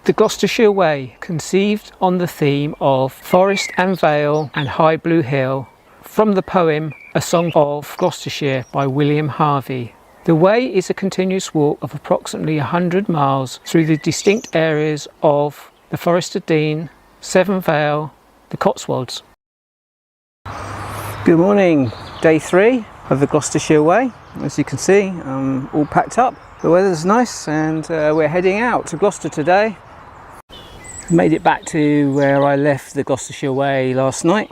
The Gloucestershire Way, conceived on the theme of forest and vale and high blue hill, from the poem A Song of Gloucestershire by William Harvey. The Way is a continuous walk of approximately 100 miles through the distinct areas of the Forest of Dean, Severn Vale, the Cotswolds. Good morning, day 3 of the Gloucestershire Way. As you can see, I'm all packed up. The weather's nice and we're heading out to Gloucester today. Made it back to where I left the Gloucestershire Way last night.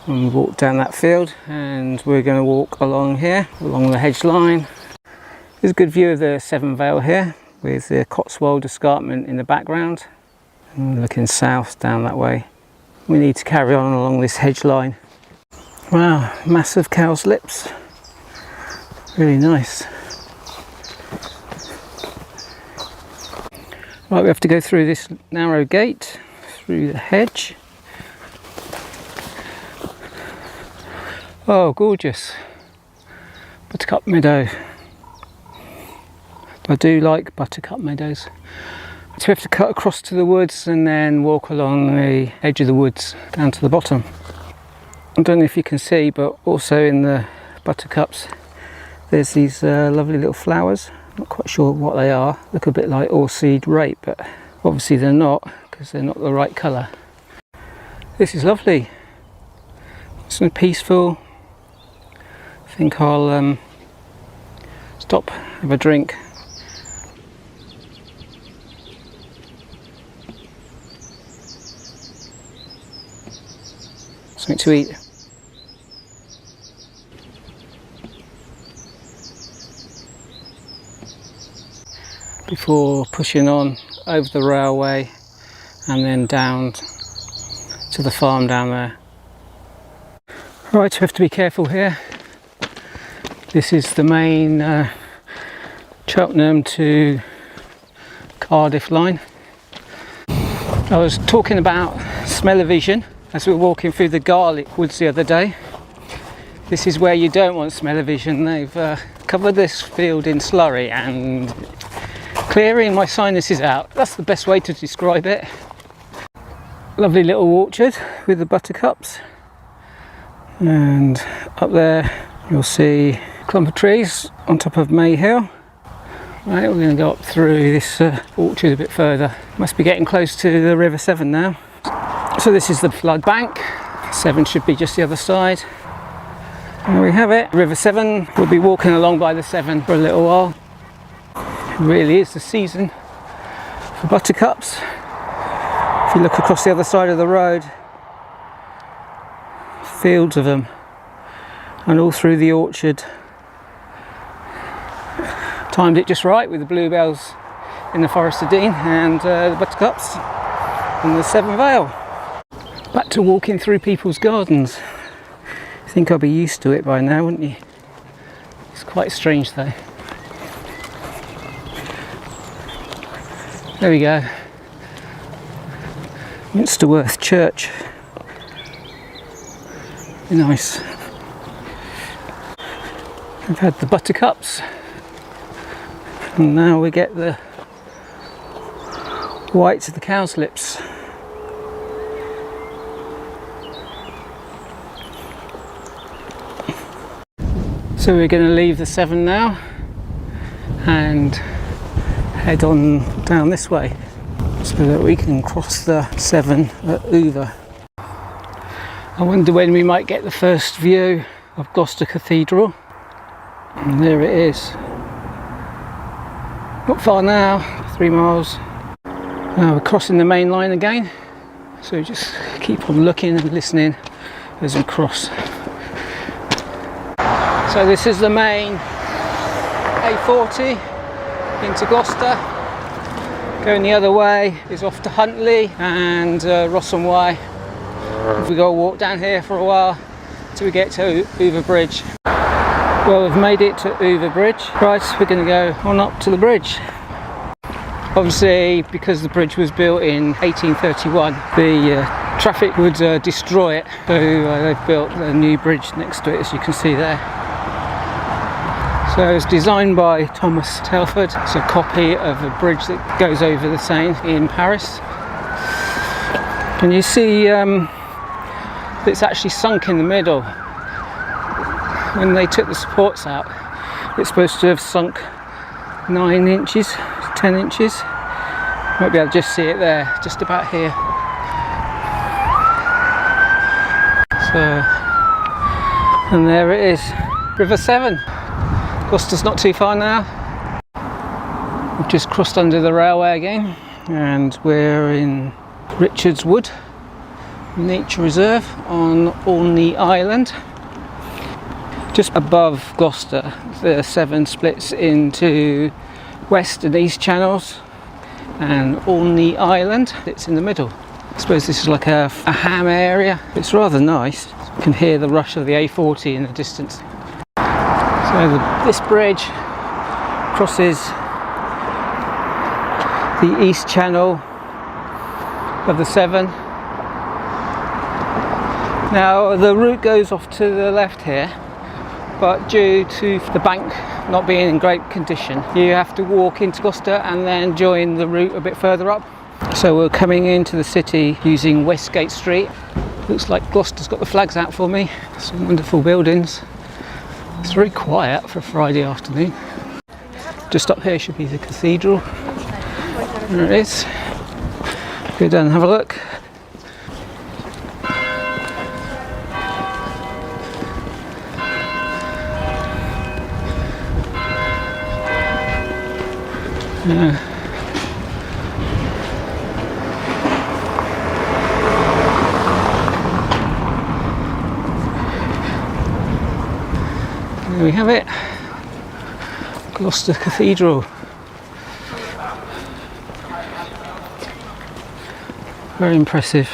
And we walked down that field and we're going to walk along here, along the hedge line. There's a good view of the Severn Vale here with the Cotswold escarpment in the background. And looking south down that way. We need to carry on along this hedge line. Wow, massive cow's lips. Really nice. Right, we have to go through this narrow gate, through the hedge. Oh, gorgeous. Buttercup meadow. I do like buttercup meadows. So we have to cut across to the woods and then walk along the edge of the woods down to the bottom. I don't know if you can see, but also in the buttercups there's these lovely little flowers. Not quite sure what they are. Look a bit like all-seed rape, but obviously they're not because they're not the right colour. This is lovely. It's so peaceful. I think I'll stop, have a drink. Something to eat. Before pushing on over the railway and then down to the farm down there. Right, we have to be careful here. This is the main Cheltenham to Cardiff line. I was talking about smell-o-vision as we were walking through the garlic woods the other day. This is where you don't want smell-o-vision. They've covered this field in slurry and clearing my sinuses out. That's the best way to describe it. Lovely little orchard with the buttercups, and up there you'll see a clump of trees on top of May Hill. Right, we're going to go up through this orchard a bit further. Must be getting close to the River Severn now. So this is the flood bank. Severn should be just the other side. There we have it, River Severn. We'll be walking along by the Severn for a little while. It really is the season for buttercups. If you look across the other side of the road, fields of them, and all through the orchard. Timed it just right with the bluebells in the Forest of Dean and the buttercups in the Severn Vale. Back to walking through people's gardens. I think I'll be used to it by now, wouldn't you? It's quite strange though. There we go. Minsterworth Church. Very nice. We've had the buttercups, and now we get the whites of the cow's lips. So we're going to leave the Severn now and head on down this way so that we can cross the Severn at Over. I wonder when we might get the first view of Gloucester Cathedral. And there it is. Not far now, 3 miles. Now we're crossing the main line again, so just keep on looking and listening as we cross. So this is the main A40 into Gloucester. Going the other way is off to Huntley and Wye. If we go walk down here for a while till we get to Over Bridge. Well, we've made it to Over Bridge. Right, we're going to go on up to the bridge. Obviously, because the bridge was built in 1831, the traffic would destroy it. So they've built a new bridge next to it, as you can see there. So it was designed by Thomas Telford. It's a copy of a bridge that goes over the Seine in Paris. Can you see it's actually sunk in the middle? When they took the supports out, it's supposed to have sunk 9 inches, 10 inches. Might be able to just see it there, just about here. So, and there it is, River Severn. Gloucester's not too far now. We've just crossed under the railway again, and we're in Richard's Wood Nature Reserve on Olney Island. Just above Gloucester, the Severn splits into west and east channels, and Olney Island, it's in the middle. I suppose this is like a ham area. It's rather nice. You can hear the rush of the A40 in the distance. So this bridge crosses the east channel of the Severn. Now the route goes off to the left here, but due to the bank not being in great condition, you have to walk into Gloucester and then join the route a bit further up. So we're coming into the city using Westgate Street. Looks like Gloucester's got the flags out for me. Some wonderful buildings. It's very quiet for a Friday afternoon. Just up here should be the cathedral. There it is. Go down and have a look. There we have it, Gloucester Cathedral. Very impressive.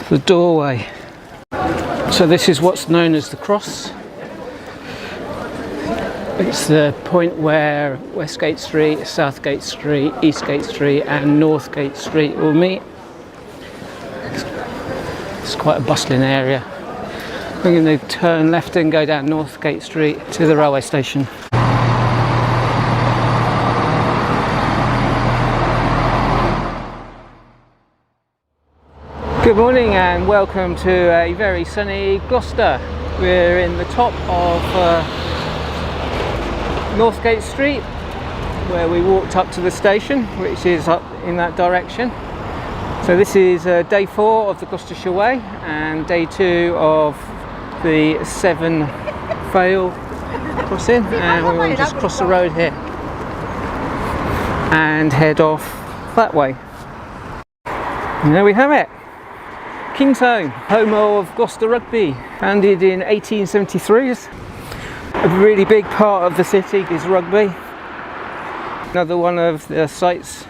The doorway. So this is what's known as the cross. It's the point where Westgate Street, Southgate Street, Eastgate Street and Northgate Street will meet. It's quite a bustling area. We're going to turn left and go down Northgate Street to the railway station. Good morning and welcome to a very sunny Gloucester. We're in the top of Northgate Street, where we walked up to the station, which is up in that direction. So this is day 4 of the Gloucestershire Way and day 2 of the Severn Vale crossing, and we will just cross the road here and head off that way. And there we have it. King's Home, home of Gloucester Rugby, founded in 1873. A really big part of the city is rugby. Another one of the sites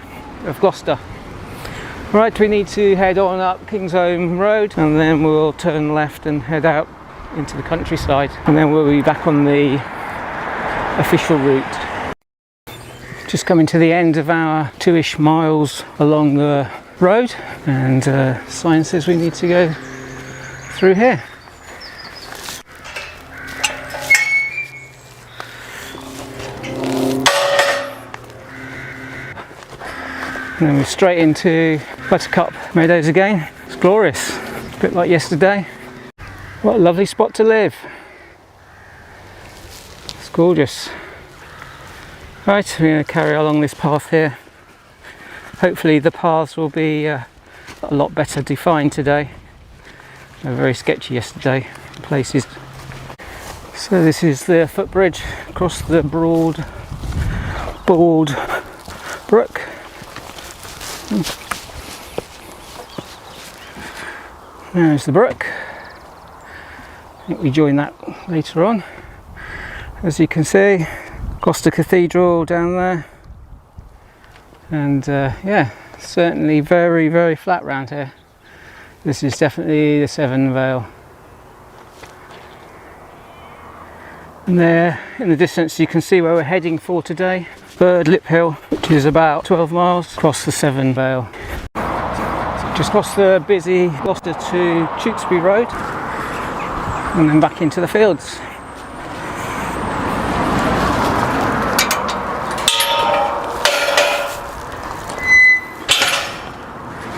of Gloucester. Right, we need to head on up Kingsholm Road and then we'll turn left and head out into the countryside, and then we'll be back on the official route. Just coming to the end of our 2-ish miles along the road, and sign says we need to go through here. And then we're straight into Buttercup Meadows again. It's glorious, a bit like yesterday. What a lovely spot to live. It's gorgeous. Right, we're going to carry along this path here. Hopefully the paths will be a lot better defined today. They were very sketchy yesterday, places. So this is the footbridge across the broad, bald brook. There's the brook. I think we join that later on. As you can see, Gloucester Cathedral down there, and yeah, certainly very, very flat round here. This is definitely the Severn Vale. And there in the distance you can see where we're heading for today, Birdlip Hill, which is about 12 miles across the Severn Vale. Just across the busy Gloucester to Tewkesbury Road. and then back into the fields.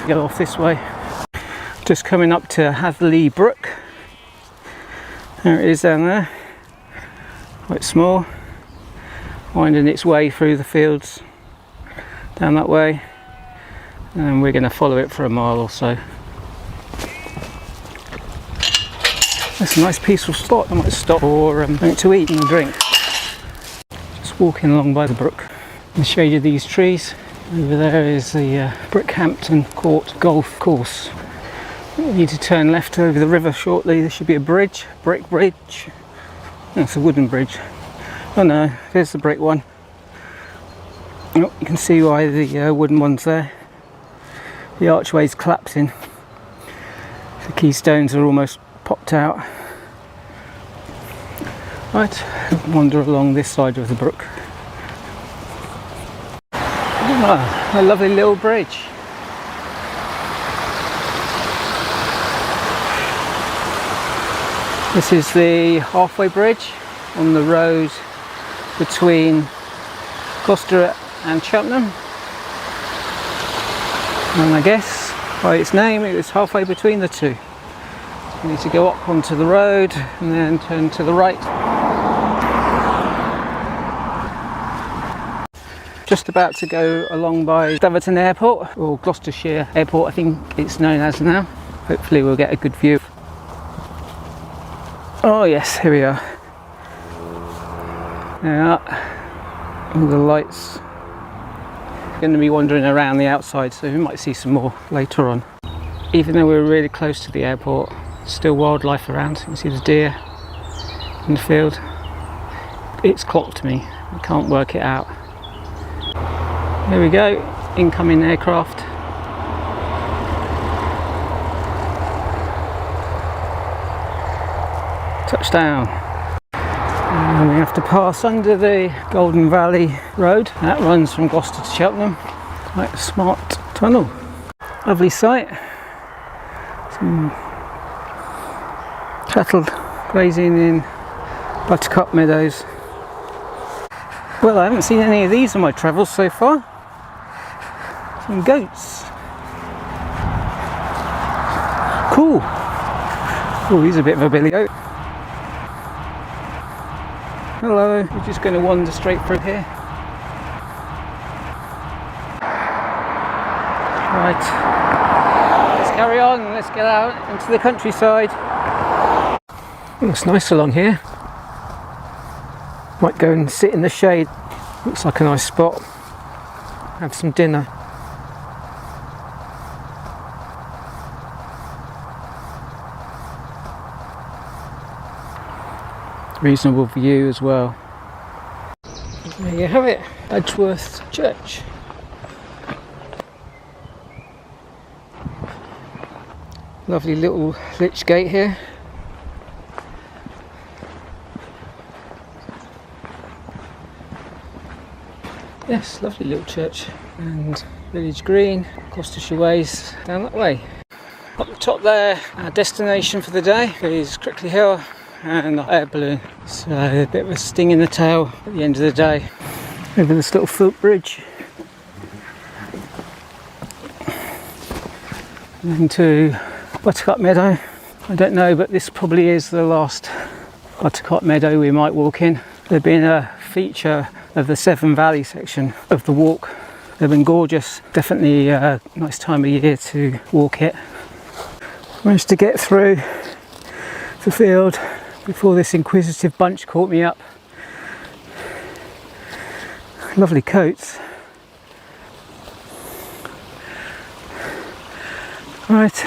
Go off this way. Just coming up to Huntley Brook. There it is down there. Quite small. Winding its way through the fields down that way. And we're going to follow it for a mile or so. That's a nice peaceful spot. I might stop for something to eat and drink. Just walking along by the brook in the shade of these trees. Over there is the Brickhampton Court golf course. We need to turn left over the river shortly. There should be a bridge, brick bridge. No, it's a wooden bridge. Oh no, there's the brick one. Oh, you can see why the wooden one's there. The archway's collapsing. The keystones are almost popped out. Right, wander along this side of the brook. Ah, a lovely little bridge. This is the halfway bridge on the road between Gloucester and Cheltenham. And I guess by its name it was halfway between the two. You need to go up onto the road and then turn to the right. Just about to go along by Severn Airport, or Gloucestershire Airport I think it's known as now. Hopefully we'll get a good view. Oh yes, here we are. Yeah, all the lights. Going to be wandering around the outside, so we might see some more later on. Even though we're really close to the airport, still wildlife around. You can see the deer in the field. It's clocked me, I can't work it out. There we go, incoming aircraft. Touchdown. And we have to pass under the Golden Valley Road. That runs from Gloucester to Cheltenham. Quite a smart tunnel. Lovely sight. Some cattle grazing in buttercup meadows. Well, I haven't seen any of these on my travels so far. Some goats. Cool. Oh, he's a bit of a billy goat. Hello, we're just going to wander straight through here. Right, let's carry on, let's get out into the countryside. Looks nice along here. Might go and sit in the shade. Looks like a nice spot. Have some dinner. Reasonable view as well. There you have it, Edgeworth Church. Lovely little lich gate here. Yes, lovely little church. And village green, Gloucestershire Ways down that way. Up the top there, our destination for the day is Crickley Hill and the air balloon. So a bit of a sting in the tail at the end of the day. Over this little footbridge. Into Buttercup Meadow. I don't know, but this probably is the last Buttercup Meadow we might walk in. There'd been a feature of the Severn Vale section of the walk. They've been gorgeous. Definitely a nice time of year to walk it. Managed to get through the field before this inquisitive bunch caught me up. Lovely coats. Right,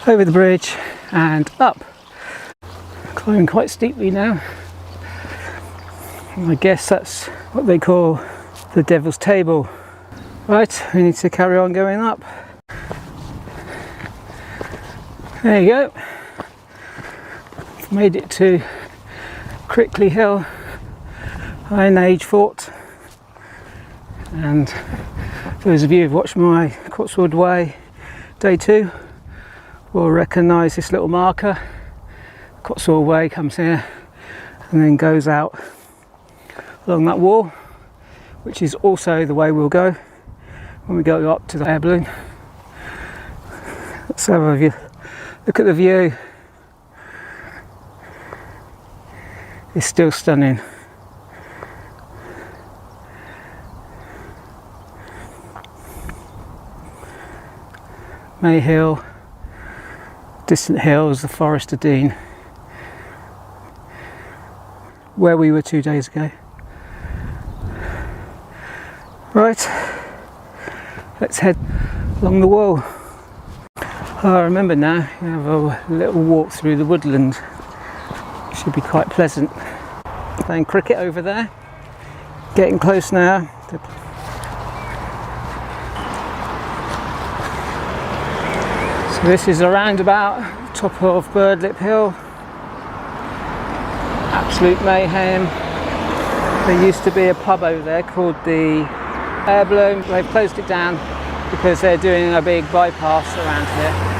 over the bridge and up. Climbing quite steeply now. I guess that's what they call the Devil's Table. Right, we need to carry on going up. There you go. Made it to Crickley Hill, Iron Age Fort. And those of you who've watched my Cotswold Way Day 2 will recognise this little marker, Cotswold Way comes here and then goes out along that wall, which is also the way we'll go when we go up to the air balloon. Let's have a view. Look at the view. It's still stunning. May Hill, distant hills, the Forest of Dean, where we were 2 days ago. Right, let's head along the wall. Oh, I remember now, you have a little walk through the woodland. Should be quite pleasant. Playing cricket over there. Getting close now. So this is a roundabout, top of Birdlip Hill. Absolute mayhem. There used to be a pub over there called the Air Balloon. They've closed it down because they're doing a big bypass around here.